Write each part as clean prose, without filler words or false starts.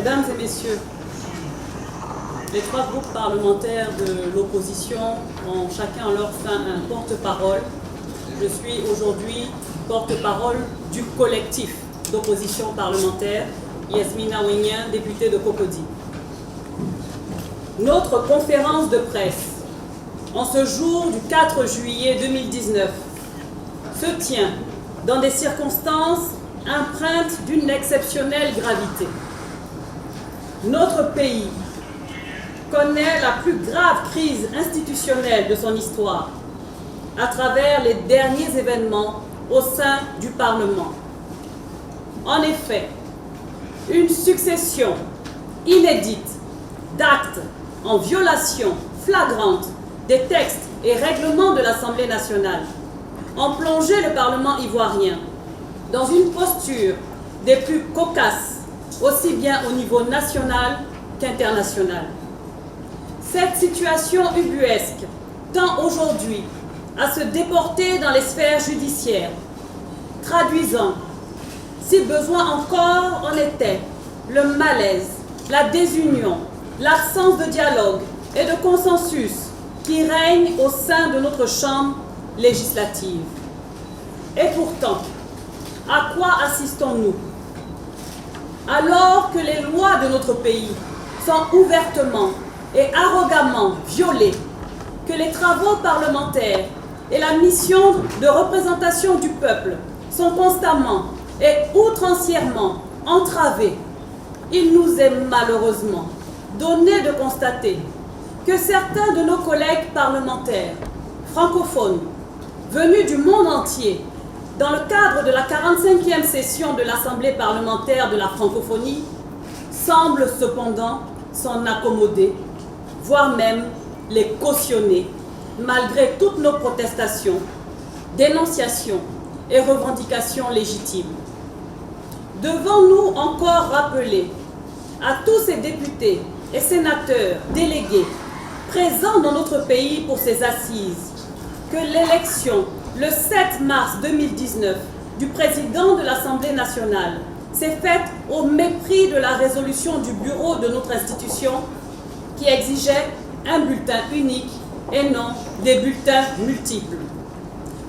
Mesdames et messieurs, les trois groupes parlementaires de l'opposition ont chacun en leur sein un porte-parole. Je suis aujourd'hui porte-parole du collectif d'opposition parlementaire, Yasmina Ouenien, députée de Cocody. Notre conférence de presse, en ce jour du 4 juillet 2019, se tient dans des circonstances empreintes d'une exceptionnelle gravité. Notre pays connaît la plus grave crise institutionnelle de son histoire à travers les derniers événements au sein du Parlement. En effet, une succession inédite d'actes en violation flagrante des textes et règlements de l'Assemblée nationale ont plongé le Parlement ivoirien dans une posture des plus cocasses, aussi bien au niveau national qu'international. Cette situation ubuesque tend aujourd'hui à se déporter dans les sphères judiciaires, traduisant, si besoin encore en était, le malaise, la désunion, l'absence de dialogue et de consensus qui règnent au sein de notre Chambre législative. Et pourtant, à quoi assistons-nous? Alors que les lois de notre pays sont ouvertement et arrogamment violées, que les travaux parlementaires et la mission de représentation du peuple sont constamment et outrancièrement entravés, il nous est malheureusement donné de constater que certains de nos collègues parlementaires francophones venus du monde entier dans le cadre de la 45e session de l'Assemblée parlementaire de la francophonie semblent cependant s'en accommoder, voire même les cautionner, malgré toutes nos protestations, dénonciations et revendications légitimes. Devons-nous encore rappeler à tous ces députés et sénateurs délégués présents dans notre pays pour ces assises que l'élection le 7 mars 2019 du président de l'Assemblée nationale s'est faite au mépris de la résolution du bureau de notre institution qui exigeait un bulletin unique et non des bulletins multiples.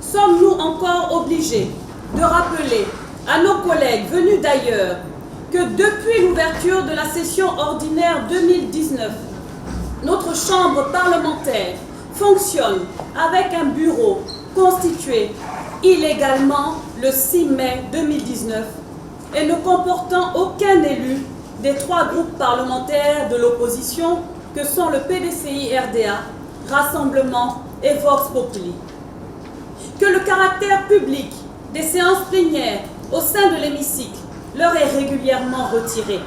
Sommes-nous encore obligés de rappeler à nos collègues venus d'ailleurs que depuis l'ouverture de la session ordinaire 2019, notre Chambre parlementaire fonctionne avec un bureau constitué illégalement le 6 mai 2019 et ne comportant aucun élu des trois groupes parlementaires de l'opposition que sont le PDCI-RDA, Rassemblement et Vox Populi. Que le caractère public des séances plénières au sein de l'hémicycle leur est régulièrement retiré.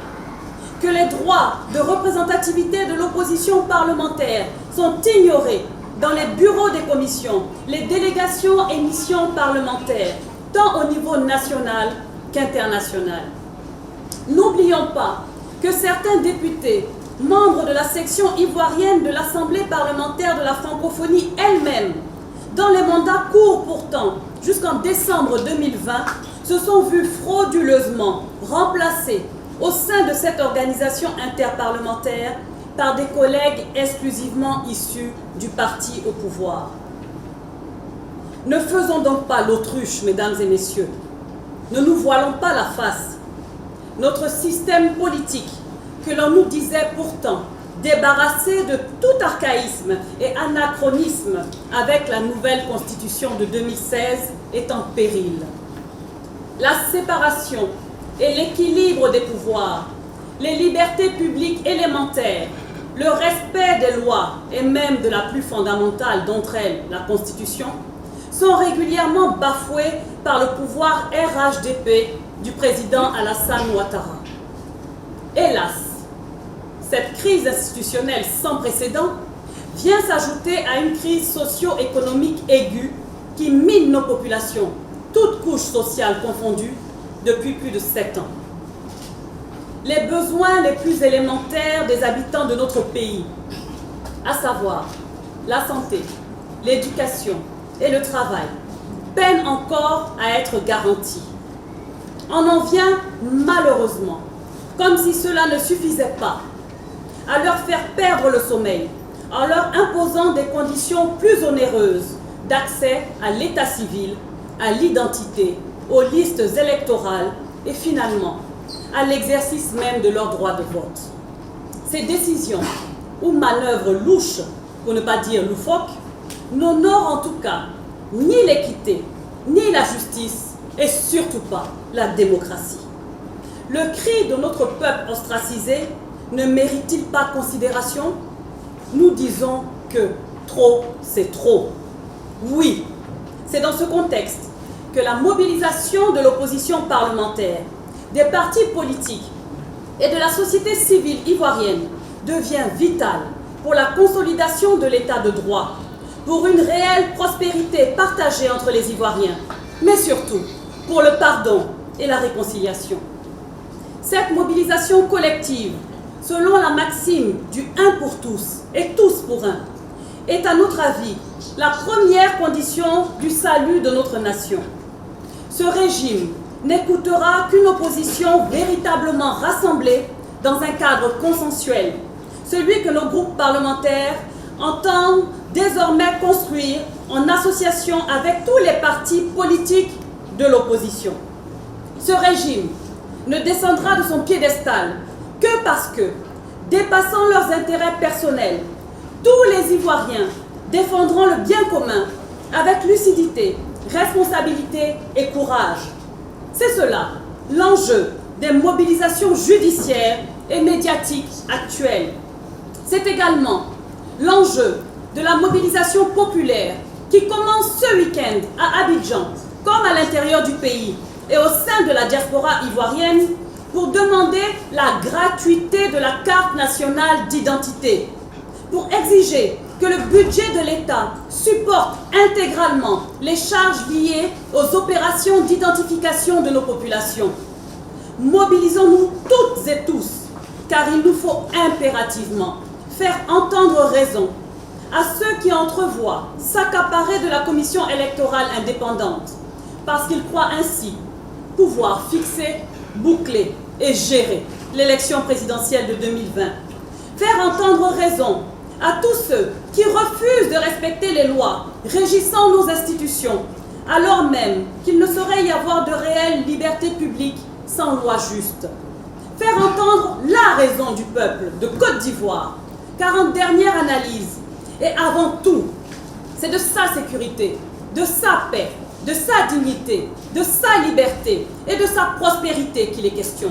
Que les droits de représentativité de l'opposition parlementaire sont ignorés dans les bureaux des commissions, les délégations et missions parlementaires, tant au niveau national qu'international. N'oublions pas que certains députés, membres de la section ivoirienne de l'Assemblée parlementaire de la francophonie elle-même, dont les mandats courent pourtant jusqu'en décembre 2020, se sont vus frauduleusement remplacés au sein de cette organisation interparlementaire par des collègues exclusivement issus du parti au pouvoir. Ne faisons donc pas l'autruche, mesdames et messieurs. Ne nous voilons pas la face. Notre système politique, que l'on nous disait pourtant débarrassé de tout archaïsme et anachronisme avec la nouvelle constitution de 2016, est en péril. La séparation et l'équilibre des pouvoirs, les libertés publiques élémentaires, le respect des lois et même de la plus fondamentale d'entre elles, la Constitution, sont régulièrement bafoués par le pouvoir RHDP du président Alassane Ouattara. Hélas, cette crise institutionnelle sans précédent vient s'ajouter à une crise socio-économique aiguë qui mine nos populations, toutes couches sociales confondues, depuis plus de 7 ans. Les besoins les plus élémentaires des habitants de notre pays, à savoir la santé, l'éducation et le travail, peinent encore à être garantis. On en vient malheureusement comme si cela ne suffisait pas, à leur faire perdre le sommeil, en leur imposant des conditions plus onéreuses d'accès à l'état civil, à l'identité, aux listes électorales et finalement à l'exercice même de leur droit de vote. Ces décisions ou manœuvres louches, pour ne pas dire loufoques, n'honorent en tout cas ni l'équité, ni la justice et surtout pas la démocratie. Le cri de notre peuple ostracisé ne mérite-t-il pas considération? Nous disons que trop, c'est trop. Oui, c'est dans ce contexte que la mobilisation de l'opposition parlementaire, des partis politiques et de la société civile ivoirienne devient vitale pour la consolidation de l'état de droit, pour une réelle prospérité partagée entre les Ivoiriens, mais surtout pour le pardon et la réconciliation. Cette mobilisation collective, selon la maxime du « un pour tous et tous pour un », est à notre avis la première condition du salut de notre nation. Ce régime n'écoutera qu'une opposition véritablement rassemblée dans un cadre consensuel, celui que nos groupes parlementaires entendent désormais construire en association avec tous les partis politiques de l'opposition. Ce régime ne descendra de son piédestal que parce que, dépassant leurs intérêts personnels, tous les Ivoiriens défendront le bien commun avec lucidité, responsabilité et courage. C'est cela l'enjeu des mobilisations judiciaires et médiatiques actuelles. C'est également l'enjeu de la mobilisation populaire qui commence ce week-end à Abidjan, comme à l'intérieur du pays et au sein de la diaspora ivoirienne, pour demander la gratuité de la carte nationale d'identité, pour exiger que le budget de l'État supporte intégralement les charges liées aux opérations d'identification de nos populations. Mobilisons-nous toutes et tous, car il nous faut impérativement faire entendre raison à ceux qui entrevoient s'accaparer de la commission électorale indépendante, parce qu'ils croient ainsi pouvoir fixer, boucler et gérer l'élection présidentielle de 2020. Faire entendre raison à tous ceux qui refusent de respecter les lois régissant nos institutions, alors même qu'il ne saurait y avoir de réelle liberté publique sans loi juste. Faire entendre la raison du peuple de Côte d'Ivoire, car en dernière analyse, et avant tout, c'est de sa sécurité, de sa paix, de sa dignité, de sa liberté et de sa prospérité qu'il est question.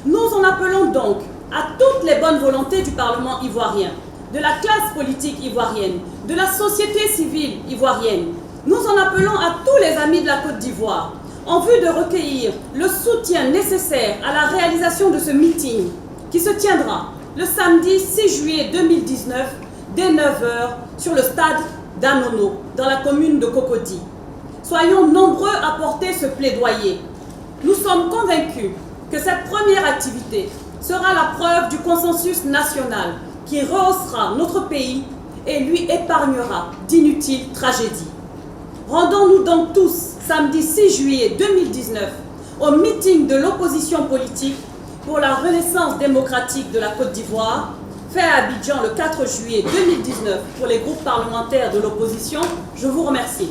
Nous en appelons donc à toutes les bonnes volontés du Parlement ivoirien, de la classe politique ivoirienne, de la société civile ivoirienne. Nous en appelons à tous les amis de la Côte d'Ivoire en vue de recueillir le soutien nécessaire à la réalisation de ce meeting qui se tiendra le samedi 6 juillet 2019 dès 9h sur le stade d'Anono dans la commune de Cocody. Soyons nombreux à porter ce plaidoyer. Nous sommes convaincus que cette première activité sera la preuve du consensus national qui rehaussera notre pays et lui épargnera d'inutiles tragédies. Rendons-nous donc tous samedi 6 juillet 2019 au meeting de l'opposition politique pour la renaissance démocratique de la Côte d'Ivoire, fait à Abidjan le 4 juillet 2019 pour les groupes parlementaires de l'opposition. Je vous remercie.